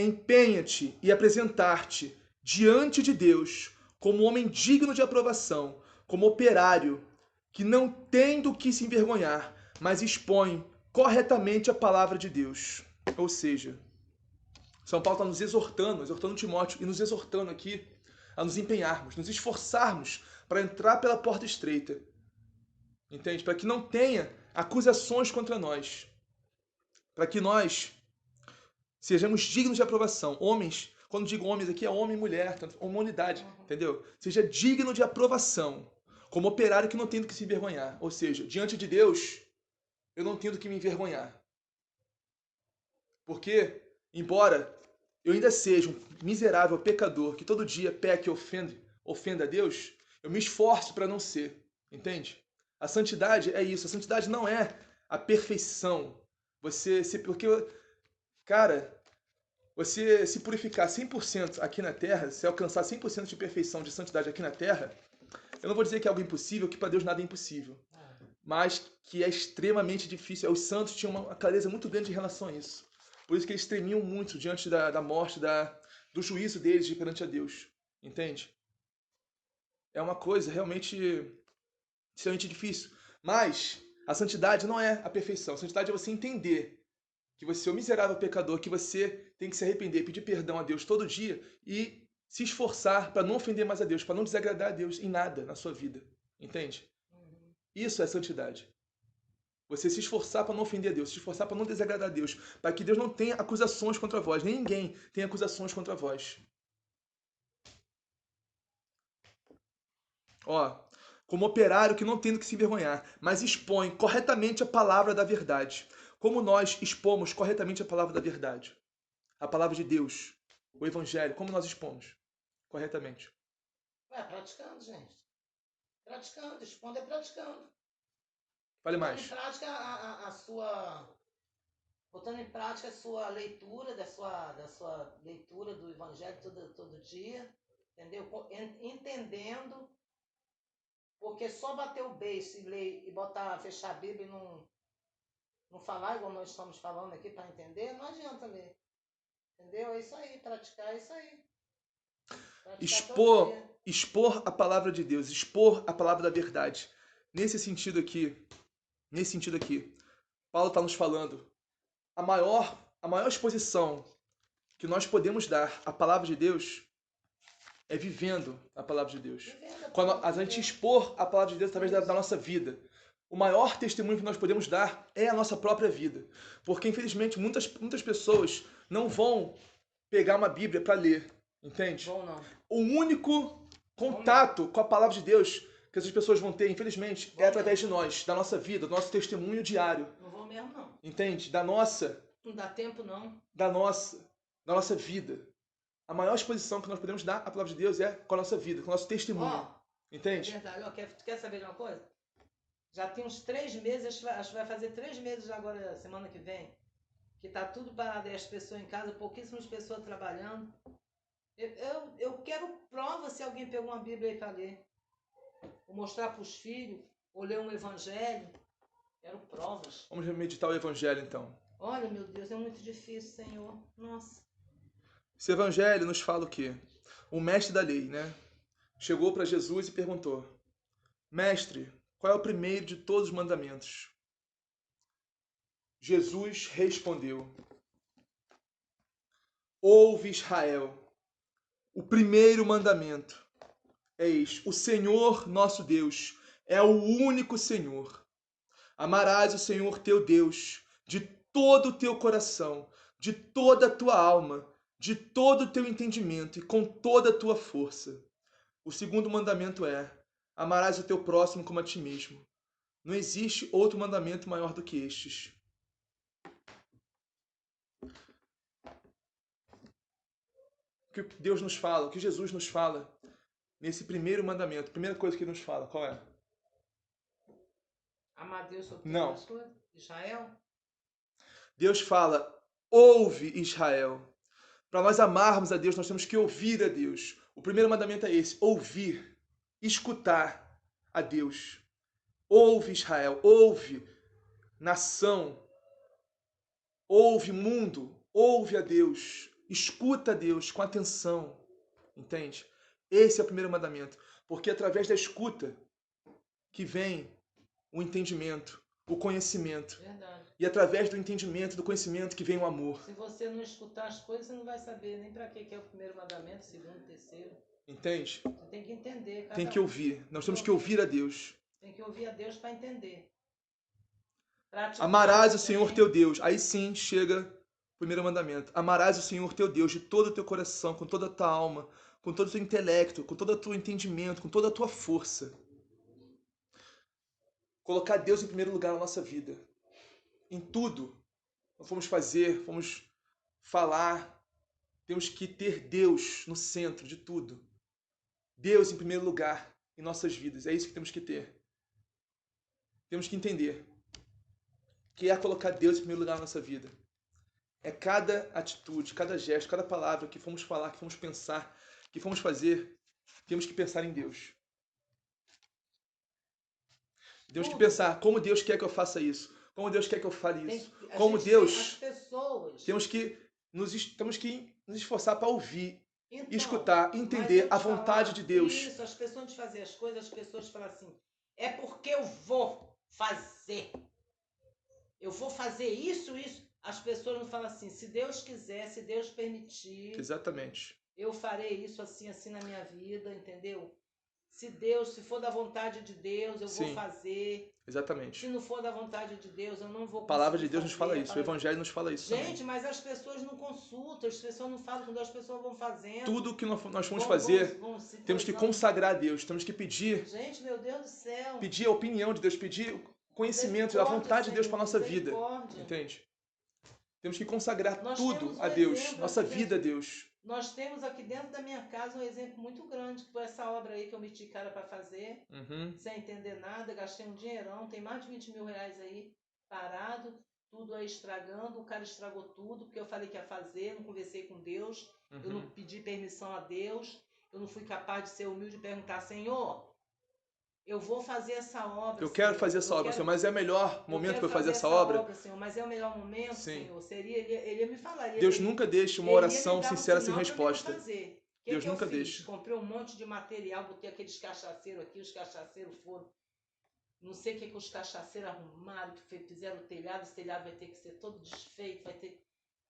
empenha-te e apresentar-te diante de Deus como homem digno de aprovação, como operário, que não tem do que se envergonhar, mas expõe corretamente a palavra de Deus. Ou seja, São Paulo está nos exortando Timóteo e nos exortando aqui a nos empenharmos, nos esforçarmos para entrar pela porta estreita. Entende? Para que não tenha acusações contra nós. Para que nós sejamos dignos de aprovação. Homens, quando digo homens aqui, é homem e mulher, humanidade, entendeu? Seja digno de aprovação, como operário que não tem do que se envergonhar. Ou seja, diante de Deus, eu não tenho do que me envergonhar. Porque, embora eu ainda seja um miserável pecador que todo dia peca e ofenda a Deus, eu me esforço para não ser. Entende? A santidade é isso. A santidade não é a perfeição. Porque, cara, você se purificar 100% aqui na Terra, se alcançar 100% de perfeição, de santidade aqui na Terra, eu não vou dizer que é algo impossível, que para Deus nada é impossível. Mas que é extremamente difícil. Os santos tinham uma clareza muito grande em relação a isso. Por isso que eles tremiam muito diante da morte, do juízo deles perante a Deus. Entende? É uma coisa realmente extremamente difícil. Mas a santidade não é a perfeição. A santidade é você entender que você é um miserável pecador, que você tem que se arrepender, pedir perdão a Deus todo dia e se esforçar para não ofender mais a Deus, para não desagradar a Deus em nada na sua vida. Entende? Isso é santidade. Você se esforçar para não ofender a Deus, se esforçar para não desagradar a Deus, para que Deus não tenha acusações contra vós, nem ninguém tenha acusações contra vós. Ó, como operário que não tem do que se envergonhar, mas expõe corretamente a palavra da verdade. Como nós expomos corretamente a palavra da verdade? A palavra de Deus, o Evangelho, como nós expomos corretamente? Praticando, gente. Praticando, expondo é praticando. Fale mais. Botando em prática a sua... Botando em prática a sua leitura, da sua leitura do Evangelho todo dia, entendeu? Entendendo, porque só bater o beiço e ler e fechar a Bíblia e não falar igual nós estamos falando aqui para entender, não adianta ler. Entendeu? É isso aí, praticar é isso aí. Expor a palavra de Deus, expor a palavra da verdade. Nesse sentido aqui, Paulo está nos falando, a maior exposição que nós podemos dar à palavra de Deus é vivendo a palavra de Deus. Quando a gente expor a palavra de Deus através da nossa vida, o maior testemunho que nós podemos dar é a nossa própria vida. Porque, infelizmente, muitas pessoas não vão pegar uma Bíblia para ler, entende? Bom, não. O único contato com a palavra de Deus que essas pessoas vão ter, infelizmente, é através de nós, da nossa vida, do nosso testemunho diário. Não vão mesmo, não. Entende? Da nossa... Não dá tempo, não. Da nossa vida. A maior exposição que nós podemos dar à palavra de Deus é com a nossa vida, com o nosso testemunho. Entende? É verdade. Quer saber de uma coisa? Já tem uns 3 meses, acho que vai fazer 3 meses agora, semana que vem, que tá tudo parado, as pessoas em casa, pouquíssimas pessoas trabalhando. Eu quero prova se alguém pegou uma Bíblia aí para ler. Ou mostrar para os filhos, ou ler um Evangelho. Quero provas. Vamos meditar o Evangelho, então. Olha, meu Deus, é muito difícil, Senhor. Nossa. Esse Evangelho nos fala o quê? O mestre da lei, né? Chegou para Jesus e perguntou: Mestre, qual é o primeiro de todos os mandamentos? Jesus respondeu: Ouve, Israel, o primeiro mandamento é este: o Senhor nosso Deus é o único Senhor. Amarás o Senhor teu Deus de todo o teu coração, de toda a tua alma, de todo o teu entendimento e com toda a tua força. O segundo mandamento é: amarás o teu próximo como a ti mesmo. Não existe outro mandamento maior do que estes. O que Deus nos fala, o que Jesus nos fala nesse primeiro mandamento, a primeira coisa que ele nos fala, qual é? Amar Deus sobre todas as coisas? Israel? Deus fala: ouve, Israel. Para nós amarmos a Deus, nós temos que ouvir a Deus. O primeiro mandamento é esse: ouvir, escutar a Deus. Ouve, Israel, ouve, nação, ouve, mundo, ouve a Deus, Escuta a Deus com atenção, entende? Esse é o primeiro mandamento, porque é através da escuta que vem o entendimento, o conhecimento. Verdade. E através do entendimento, do conhecimento que vem o amor. Se você não escutar as coisas, você não vai saber nem para que é o primeiro mandamento, o segundo, o terceiro. Entende? Você tem que entender. Tem que ouvir. Nós temos que ouvir a Deus. Tem que ouvir a Deus para entender. Amarás o Senhor teu Deus. Aí sim chega o primeiro mandamento. Amarás o Senhor teu Deus de todo o teu coração, com toda a tua alma, com todo o teu intelecto, com todo o teu entendimento, com toda a tua força. Colocar Deus em primeiro lugar na nossa vida. Em tudo. Nós vamos fazer, vamos falar. Temos que ter Deus no centro de tudo. Deus em primeiro lugar em nossas vidas. É isso que temos que ter. Temos que entender que é colocar Deus em primeiro lugar na nossa vida. É cada atitude, cada gesto, cada palavra que fomos falar, que fomos pensar, que fomos fazer, temos que pensar em Deus. Temos que pensar como Deus quer que eu faça isso, como Deus quer que eu fale isso, como Deus... Temos que nos esforçar para ouvir, escutar, entender a vontade de Deus. Isso, as pessoas antes de fazer as coisas, as pessoas falam assim, é porque eu vou fazer. Eu vou fazer isso, isso. As pessoas não falam assim, se Deus quiser, se Deus permitir. Exatamente. Eu farei isso assim, assim na minha vida, entendeu? Se for da vontade de Deus, eu vou fazer. Exatamente. Se não for da vontade de Deus, eu não vou conseguir. A palavra de Deus nos fala isso, o Evangelho nos fala isso. Gente, mas as pessoas não consultam, as pessoas não falam quando as pessoas vão fazendo. Tudo que nós vamos fazer, temos que consagrar a Deus, temos que pedir. Gente, meu Deus do céu. Pedir a opinião de Deus, pedir conhecimento, a vontade de Deus para a nossa vida. Entende? Temos que consagrar tudo a Deus, nossa vida a Deus. Nós temos aqui dentro da minha casa um exemplo muito grande, que foi essa obra aí que eu meti cara para fazer, sem entender nada, gastei um dinheirão, tem mais de 20 mil reais aí, parado, tudo aí estragando, o cara estragou tudo, porque eu falei que ia fazer, não conversei com Deus, eu não pedi permissão a Deus, eu não fui capaz de ser humilde e perguntar, Senhor, eu vou fazer essa obra. Eu quero fazer essa obra, Senhor, mas é o melhor momento para eu fazer essa obra? Senhor, mas é o melhor momento, Senhor? Seria, ele ia me falar. Deus nunca deixa uma oração sincera sem resposta. Deus nunca deixa. Comprei um monte de material, botei aqueles cachaceiros aqui, os cachaceiros foram. Não sei o que os cachaceiros arrumaram, que fizeram o telhado, esse telhado vai ter que ser todo desfeito, vai ter...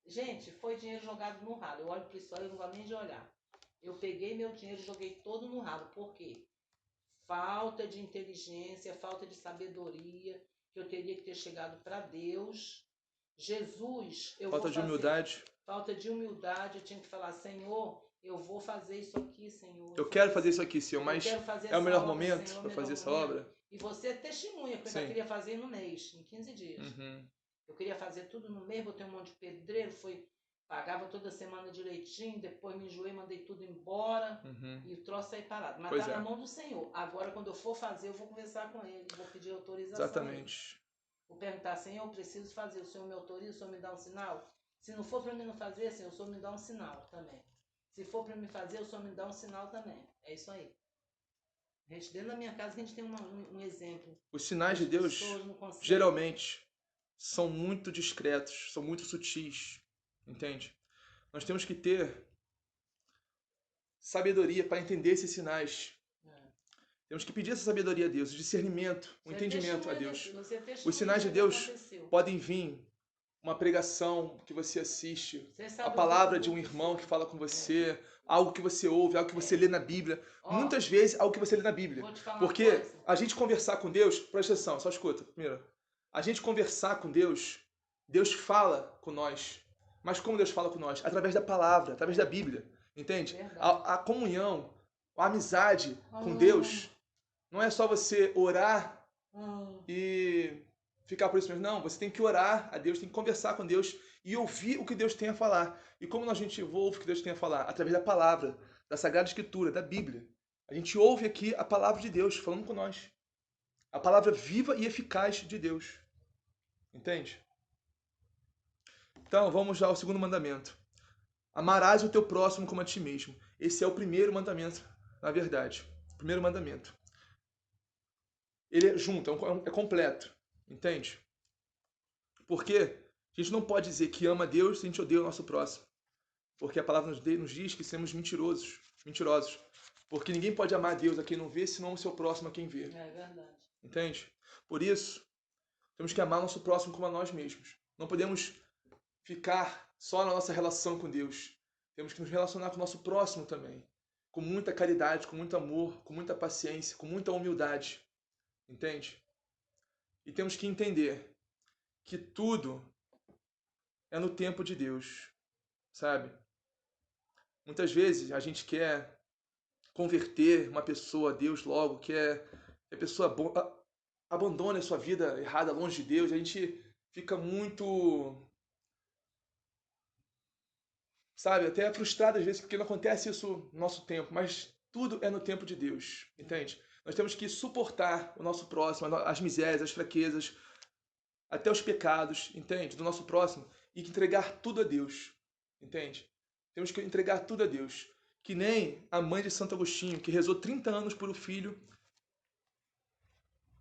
Gente, foi dinheiro jogado no ralo. Eu olho para isso aí, eu não gosto nem de olhar. Eu peguei meu dinheiro e joguei todo no ralo. Por quê? Falta de inteligência, falta de sabedoria, que eu teria que ter chegado para Deus. Jesus, eu falta vou fazer. De humildade. Falta de humildade, eu tinha que falar, Senhor, eu vou fazer isso aqui, Senhor. Eu quero fazer isso aqui, Senhor, mas é o melhor momento para fazer essa obra? E você é testemunha, porque eu queria fazer no mês, em 15 dias. Eu queria fazer tudo no mês, botei um monte de pedreiro, pagava toda semana direitinho, depois me enjoei, mandei tudo embora e o troço aí parado. Mas tá na mão do Senhor. Agora, quando eu for fazer, eu vou conversar com ele, vou pedir autorização. Exatamente. Vou perguntar, Senhor, eu preciso fazer, o Senhor me autoriza, o Senhor me dá um sinal? Se não for para mim não fazer, Senhor, o Senhor me dá um sinal também. Se for para mim fazer, o Senhor me dá um sinal também. É isso aí. Gente, dentro da minha casa a gente tem um exemplo. Os sinais de Deus, geralmente, são muito discretos, são muito sutis. Entende? Nós temos que ter sabedoria para entender esses sinais. Temos que pedir essa sabedoria a Deus, o discernimento, o entendimento a Deus. Os sinais de Deus podem vir, uma pregação que você assiste, a palavra de um irmão que fala com você, algo que você ouve, algo que você lê na Bíblia. Muitas vezes, algo que você lê na Bíblia. Porque a gente conversar com Deus, presta atenção, só escuta, primeiro. A gente conversar com Deus, Deus fala com nós. Mas como Deus fala com nós? Através da palavra, através da Bíblia, entende? A comunhão, a amizade com Deus, não é só você orar e ficar por isso mesmo. Não, você tem que orar a Deus, tem que conversar com Deus e ouvir o que Deus tem a falar. E como a gente ouve o que Deus tem a falar? Através da palavra, da Sagrada Escritura, da Bíblia. A gente ouve aqui a palavra de Deus falando com nós. A palavra viva e eficaz de Deus. Entende? Então, vamos já ao segundo mandamento. Amarás o teu próximo como a ti mesmo. Esse é o primeiro mandamento, na verdade. O primeiro mandamento. Ele é junto, é completo. Entende? Porque a gente não pode dizer que ama a Deus se a gente odeia o nosso próximo. Porque a palavra nos diz que somos mentirosos. Porque ninguém pode amar a Deus a quem não vê, senão o seu próximo a quem vê. É verdade. Entende? Por isso, temos que amar nosso próximo como a nós mesmos. Não podemos ficar só na nossa relação com Deus. Temos que nos relacionar com o nosso próximo também. Com muita caridade, com muito amor, com muita paciência, com muita humildade. Entende? E temos que entender que tudo é no tempo de Deus. Sabe? Muitas vezes a gente quer converter uma pessoa a Deus logo, quer que a pessoa abandone a sua vida errada longe de Deus. A gente fica muito, sabe, até frustrado às vezes porque não acontece isso no nosso tempo, mas tudo é no tempo de Deus, entende? Nós temos que suportar o nosso próximo, as misérias, as fraquezas, até os pecados, entende? Do nosso próximo e entregar tudo a Deus, entende? Temos que entregar tudo a Deus. Que nem a mãe de Santo Agostinho, que rezou 30 anos por o filho,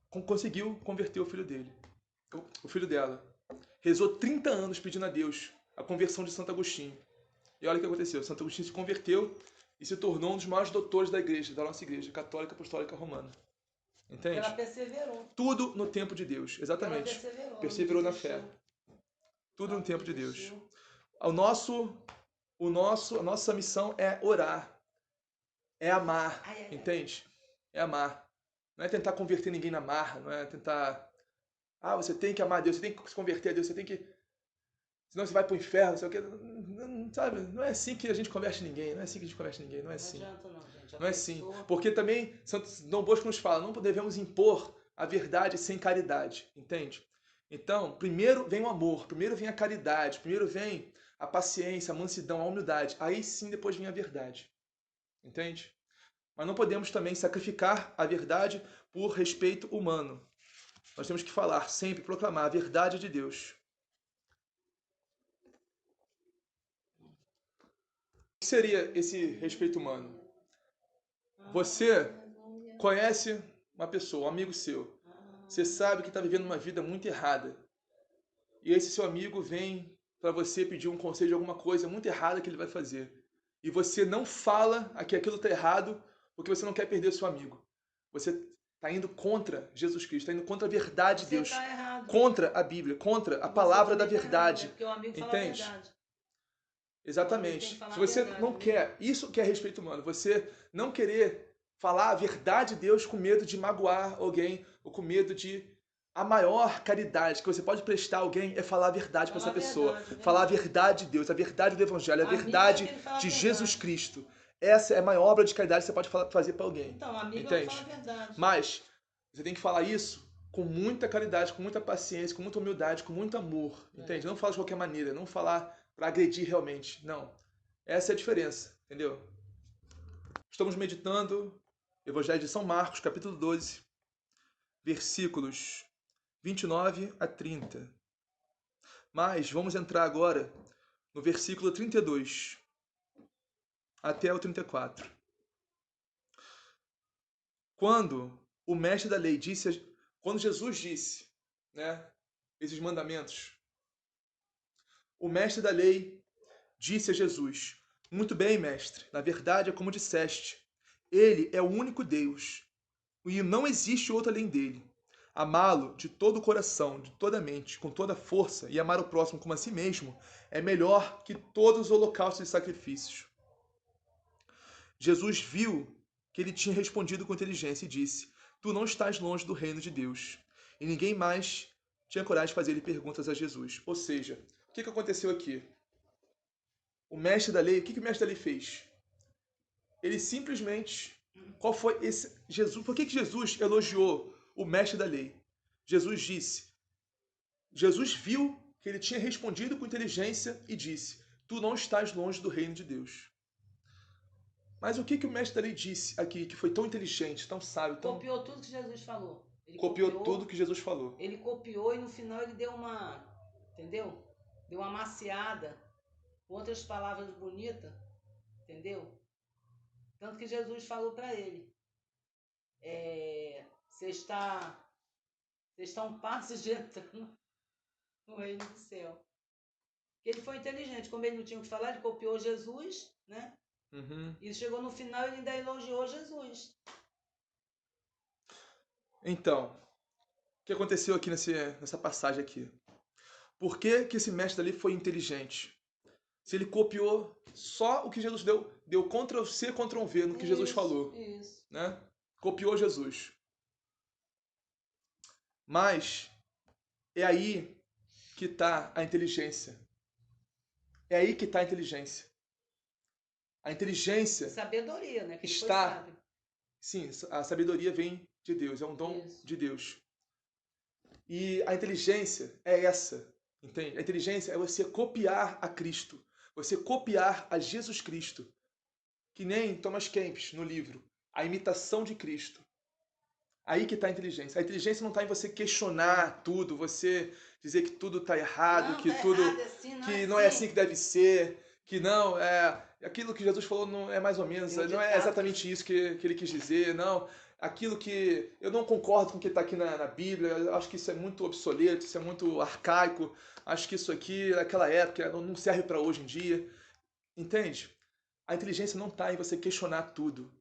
conseguiu converter o filho dele, o filho dela. Rezou 30 anos pedindo a Deus a conversão de Santo Agostinho. E olha o que aconteceu. Santo Agostinho se converteu e se tornou um dos maiores doutores da igreja, da nossa igreja, católica apostólica romana. Entende? Ela perseverou. Tudo no tempo de Deus, exatamente. Ela perseverou na fé. Tudo no tempo de Deus. A nossa missão é orar. É amar. Entende? É amar. Não é tentar converter ninguém na marra. Não é tentar... você tem que amar a Deus. Você tem que se converter a Deus. Você tem que... Senão você vai pro inferno. Não sei o quê. Não, sabe? Não é assim que a gente converte ninguém. Não é assim que a gente converte ninguém. Não é assim. Não adianta não, gente. Não é assim. Porque também Santo Dom Bosco nos fala, não devemos impor a verdade sem caridade. Entende? Então, primeiro vem o amor. Primeiro vem a caridade. Primeiro vem a paciência, a mansidão, a humildade. Aí sim depois vem a verdade. Entende? Mas não podemos também sacrificar a verdade por respeito humano. Nós temos que falar sempre, proclamar a verdade de Deus. O que seria esse respeito humano? Você conhece uma pessoa, um amigo seu. Você sabe que está vivendo uma vida muito errada. E esse seu amigo vem para você pedir um conselho de alguma coisa muito errada que ele vai fazer. E você não fala que aquilo está errado porque você não quer perder seu amigo. Você está indo contra Jesus Cristo, está indo contra a verdade de Deus. Contra a Bíblia, contra a palavra da verdade. Porque o amigo fala entende? A verdade. Exatamente. Se você não quer, isso que é respeito humano, você não querer falar a verdade de Deus com medo de magoar alguém, ou com medo de... A maior caridade que você pode prestar a alguém é falar a verdade para essa pessoa. Falar a verdade de Deus, a verdade do Evangelho, a verdade de Jesus Cristo. Essa é a maior obra de caridade que você pode fazer para alguém. Então, amigo, entende? Fala a verdade. Mas você tem que falar isso com muita caridade, com muita paciência, com muita humildade, com muito amor. Entende? Não falar de qualquer maneira, não falar para agredir realmente. Não. Essa é a diferença, entendeu? Estamos meditando Evangelho de São Marcos, capítulo 12, versículos 29 a 30. Mas vamos entrar agora no versículo 32 até o 34. Quando o mestre da lei disse, quando Jesus disse, esses mandamentos, o mestre da lei disse a Jesus: muito bem, mestre, na verdade é como disseste, ele é o único Deus, e não existe outro além dele. Amá-lo de todo o coração, de toda a mente, com toda a força, e amar o próximo como a si mesmo, é melhor que todos os holocaustos e sacrifícios. Jesus viu que ele tinha respondido com inteligência e disse: tu não estás longe do reino de Deus. E ninguém mais tinha coragem de fazer perguntas a Jesus. Ou seja, o que aconteceu aqui? O mestre da lei, o que o mestre da lei fez? Ele simplesmente... Qual foi esse... Jesus? Por que Jesus elogiou o mestre da lei? Jesus viu que ele tinha respondido com inteligência e disse: tu não estás longe do reino de Deus. Mas o que o mestre da lei disse aqui, que foi tão inteligente, tão sábio, tão... Copiou tudo que Jesus falou. Ele copiou tudo que Jesus falou. Ele copiou e no final ele deu uma... Entendeu? Deu uma maciada, com outras palavras bonitas. Entendeu? Tanto que Jesus falou para ele: você está um passo de entrando no reino do céu. Ele foi inteligente. Como ele não tinha o que falar, ele copiou Jesus, né? E chegou no final, ele ainda elogiou Jesus. Então, o que aconteceu aqui nessa passagem aqui? Por que esse mestre ali foi inteligente? Se ele copiou só o que Jesus deu Ctrl+C, Ctrl+V no que Jesus falou. Isso. Né? Copiou Jesus. Mas é aí que está a inteligência. É aí que está a inteligência. A inteligência... Sabedoria, né? Que está... Sim, a sabedoria vem de Deus. É um dom de Deus. E a inteligência é essa. Entende? A inteligência é você copiar a Cristo. Você copiar a Jesus Cristo. Que nem Thomas Kempis no livro. A imitação de Cristo. Aí que está a inteligência. A inteligência não está em você questionar tudo, você dizer que tudo está errado, não, que tá tudo errado, assim, não é assim que deve ser, que não é aquilo que Jesus falou não é mais ou menos, não é exatamente isso que ele quis dizer, não. Aquilo que eu não concordo com o que está aqui na Bíblia, eu acho que isso é muito obsoleto, isso é muito arcaico, acho que isso aqui naquela época não serve para hoje em dia. Entende? A inteligência não está em você questionar tudo.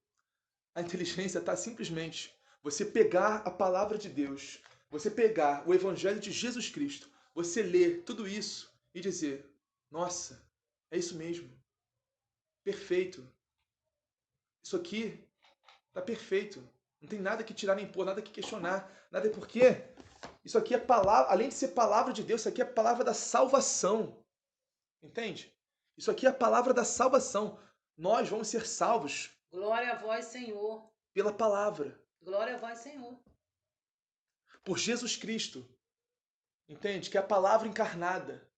A inteligência está simplesmente você pegar a palavra de Deus, você pegar o Evangelho de Jesus Cristo, você ler tudo isso e dizer, nossa, é isso mesmo, perfeito. Isso aqui está perfeito. Não tem nada que tirar nem pôr, nada que questionar, nada porque isso aqui é palavra, além de ser palavra de Deus, isso aqui é a palavra da salvação. Entende? Isso aqui é a palavra da salvação. Nós vamos ser salvos. Glória a vós, Senhor. Pela palavra. Glória a vós, Senhor. Por Jesus Cristo. Entende? Que é a palavra encarnada.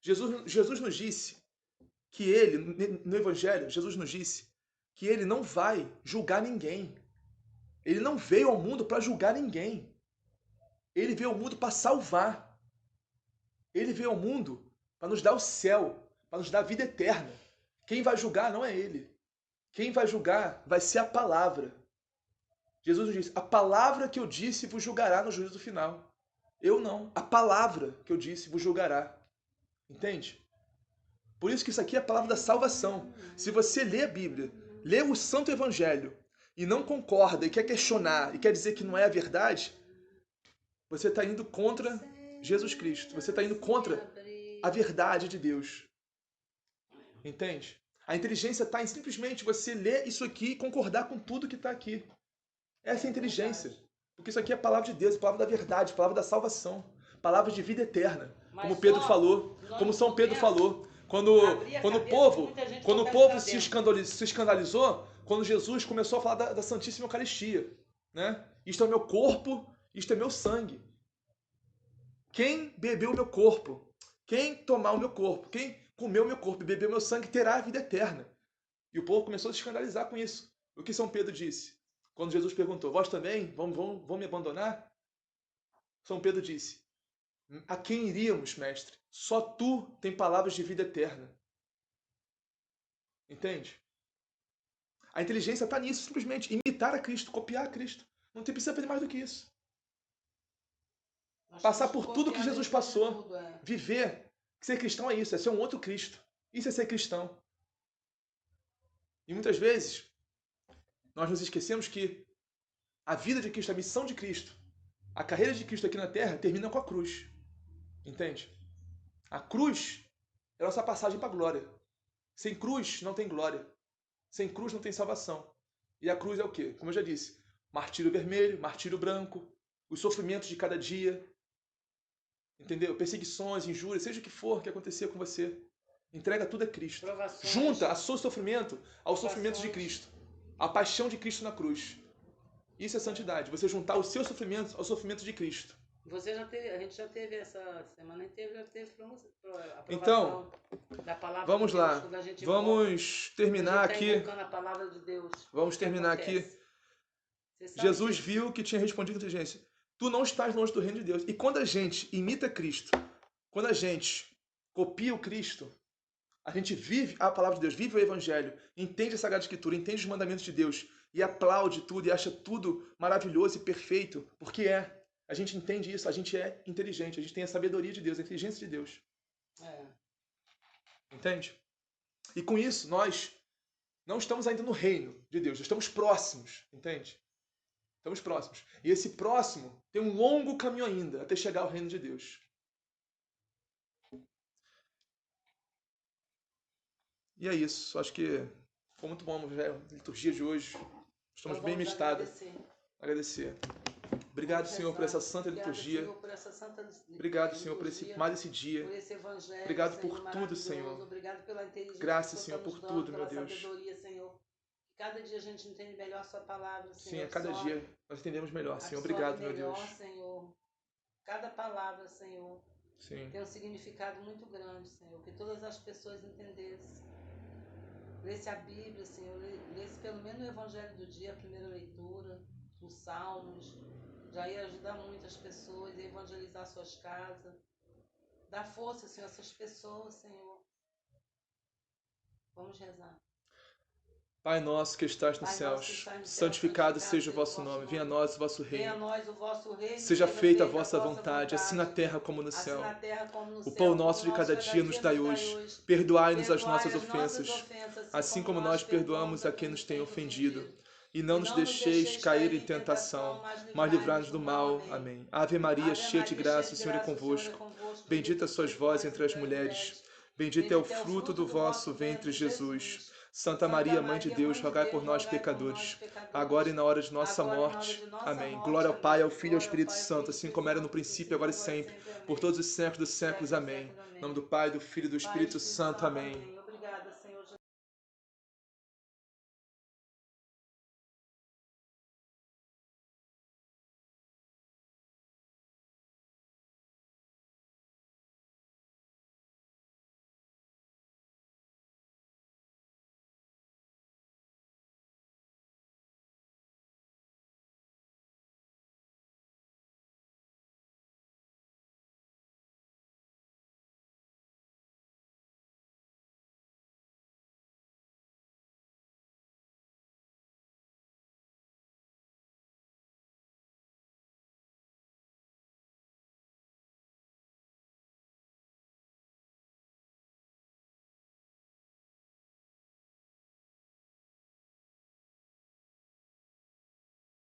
Jesus nos disse que ele, no Evangelho, Jesus nos disse que ele não vai julgar ninguém. Ele não veio ao mundo para julgar ninguém. Ele veio ao mundo para salvar. Ele veio ao mundo para nos dar o céu, para nos dar a vida eterna. Quem vai julgar não é ele. Quem vai julgar vai ser a palavra. Jesus nos disse, a palavra que eu disse vos julgará no juízo final. Eu não. A palavra que eu disse vos julgará. Entende? Por isso que isso aqui é a palavra da salvação. Se você lê a Bíblia, lê o Santo Evangelho e não concorda e quer questionar e quer dizer que não é a verdade, você está indo contra Jesus Cristo. Você está indo contra a verdade de Deus. Entende? A inteligência está em simplesmente você ler isso aqui e concordar com tudo que está aqui. Essa é a inteligência. Porque isso aqui é a palavra de Deus, a palavra da verdade, a palavra da salvação, palavra de vida eterna. Como Pedro falou, como São Pedro falou. Quando o povo se escandalizou, quando Jesus começou a falar da Santíssima Eucaristia. Né? Isto é meu corpo, isto é meu sangue. Quem bebeu o meu corpo, quem tomar o meu corpo, quem comer o meu corpo e beber o meu sangue, terá a vida eterna. E o povo começou a se escandalizar com isso. O que São Pedro disse? Quando Jesus perguntou, vós também vão me abandonar? São Pedro disse, a quem iríamos, mestre? Só tu tem palavras de vida eterna. Entende? A inteligência está nisso, simplesmente imitar a Cristo, copiar a Cristo. Não precisa aprender mais do que isso. Passar por tudo que Jesus passou. Viver. Ser cristão é isso, é ser um outro Cristo. Isso é ser cristão. E muitas vezes, nós nos esquecemos que a vida de Cristo, a missão de Cristo, a carreira de Cristo aqui na Terra termina com a cruz. Entende? A cruz é a nossa passagem para a glória. Sem cruz não tem glória. Sem cruz não tem salvação. E a cruz é o quê? Como eu já disse, martírio vermelho, martírio branco, os sofrimentos de cada dia, entendeu? Perseguições, injúrias, seja o que for que acontecer com você. Entrega tudo a Cristo. Provações. Junta o seu sofrimento ao sofrimento de Cristo. A paixão de Cristo na cruz. Isso é santidade. Você juntar o seu sofrimento ao sofrimento de Cristo. A gente já teve essa semana, já teve aprovação então, da palavra vamos de Deus, lá. quando a gente vamos terminar aqui. A palavra de Deus, vamos terminar aqui. Jesus viu que tinha respondido com inteligência. Tu não estás longe do reino de Deus. E quando a gente imita Cristo, quando a gente copia o Cristo, a gente vive a palavra de Deus, vive o Evangelho, entende a Sagrada Escritura, entende os mandamentos de Deus e aplaude tudo e acha tudo maravilhoso e perfeito, porque a gente entende isso, a gente é inteligente, a gente tem a sabedoria de Deus, a inteligência de Deus. Entende? E com isso, nós não estamos ainda no reino de Deus, estamos próximos, entende? Estamos próximos. E esse próximo tem um longo caminho ainda até chegar ao reino de Deus. E é isso. Acho que foi muito bom a liturgia de hoje. Estamos bem meditados. Agradecer. Obrigado, Senhor, por essa santa liturgia. Obrigado, Senhor, por mais esse dia. Obrigado por tudo, Senhor. Obrigado pela inteligência. Graças, Senhor, por tudo, meu Deus. Cada dia a gente entende melhor a sua palavra, Senhor. Sim, a cada dia nós entendemos melhor, Senhor. Obrigado, meu Deus. Senhor. Cada palavra, Senhor, sim, tem um significado muito grande, Senhor. Que todas as pessoas entendessem. Lesse a Bíblia, Senhor. Lesse pelo menos o Evangelho do dia, a primeira leitura, os Salmos. Já ia ajudar muito as pessoas a evangelizar suas casas. Dá força, Senhor, a essas pessoas, Senhor. Vamos rezar. Pai nosso que estás nos céus, santificado seja o vosso nome. Venha a nós o vosso reino. Seja feita a vossa vontade, assim na terra como no céu. O pão nosso de cada dia nos dai hoje. Perdoai-nos as nossas ofensas, assim como nós perdoamos a quem nos tem ofendido. E não nos deixeis cair em tentação, mas livrai-nos do mal. Amém. Ave Maria, cheia de graça, o Senhor é convosco. Bendita sois vós entre as mulheres. Bendito é o fruto do vosso ventre, Jesus. Santa Maria, Mãe de Deus, rogai por nós, pecadores, agora e na hora de nossa morte. Amém. Glória ao Pai, ao Filho e ao Espírito Santo, assim como era no princípio, agora e sempre, por todos os séculos dos séculos. Amém. Em nome do Pai, do Filho e do Espírito Santo. Amém.